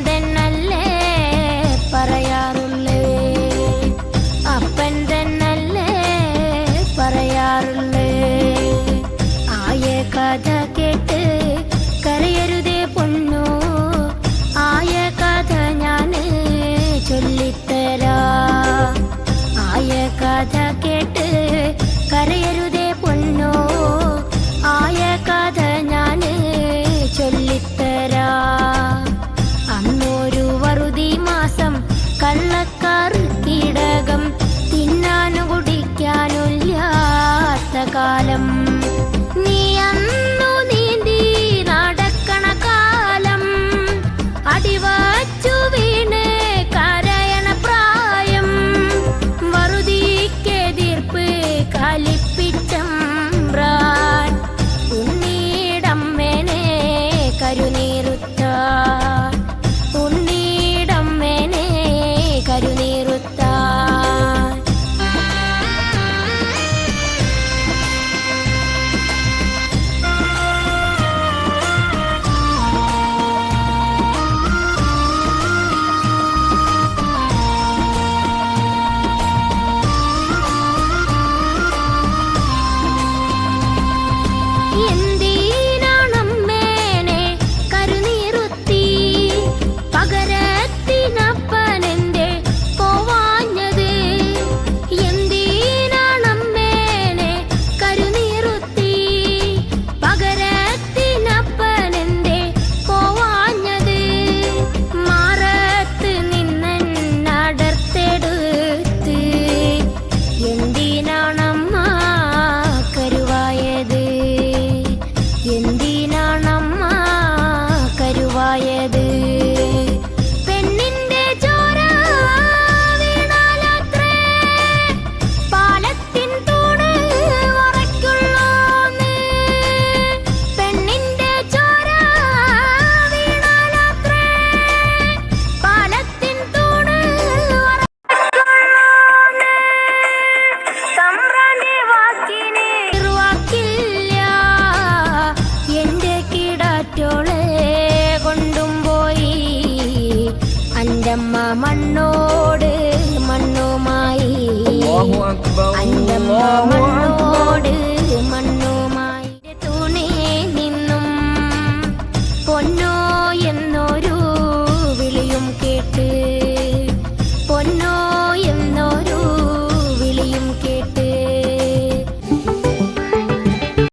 തന്നല്ലേ പറയാറുള്ളേ, അപ്പൻ തന്നല്ലേ പറയാറുള്ളേ. ആയ കഥ കേട്ട് കരയരുതേ പൊന്നോ, ആയ കഥ ഞാന് ചൊല്ലിത്തരാ. ആയ കഥ കേട്ട് കരയരുതേ പൊന്നോ, ആയ കഥ ഞാന് ചൊല്ലിത്തരാ. അന്നൊരു വറുതി മാസം കള്ളക്കറുക്കിടകം തിന്നാനു കുടിക്കാനില്ലാത്ത കാലം. നീ അന്നു നീന്തി നടക്കണ കാലം, അടിവച്ചു വീണ് കരയണ പ്രായം. വറുതിക്കെതിർപ്പ് കലിപ്പിച്ചമ്പ്രാൻ ഉണ്ണീടമ്മേനെ കരുനീറുത്താൻ, ഉണ്ണീടമ്മേനെ കരുനീറുത്താൻ. എന്തിനാണമ്മേനെ കരുനീറുത്തി, പകരത്തിനപ്പനെന്റെ പോവാഞ്ഞത്. എന്തിനാണമ്മേനെ കരുനീറുത്തി, പകരത്തിനപ്പനെന്റെ പോവാഞ്ഞത്. മാറത്ത് നിന്നടർത്തെടുത്ത് എന്തിനാണമ്മ കരുവായത്, എന്തിനാണമ്മ കരുവായത്. പെണ്ണിന്റെ ചോര വീണാലത്രേ പാലത്തിൻ തൂണ് ഉറയ്ക്കുള്ളൂന്ന്. പെണ്ണിന്റെ ചോര വീണാലത്രേ പാലത്തിൻ തൂണ് ഉറയ്ക്കുള്ളൂന്ന്. തമ്പ്രാന്റെ വാക്കിന് വാക്കില്ല, എന്റെ കിടാറ്റോളെ കൊണ്ടും പോയി. അന്റമ്മ മണ്ണോട് മണ്ണുമായി, അന്റമ്മ മണ്ണോട്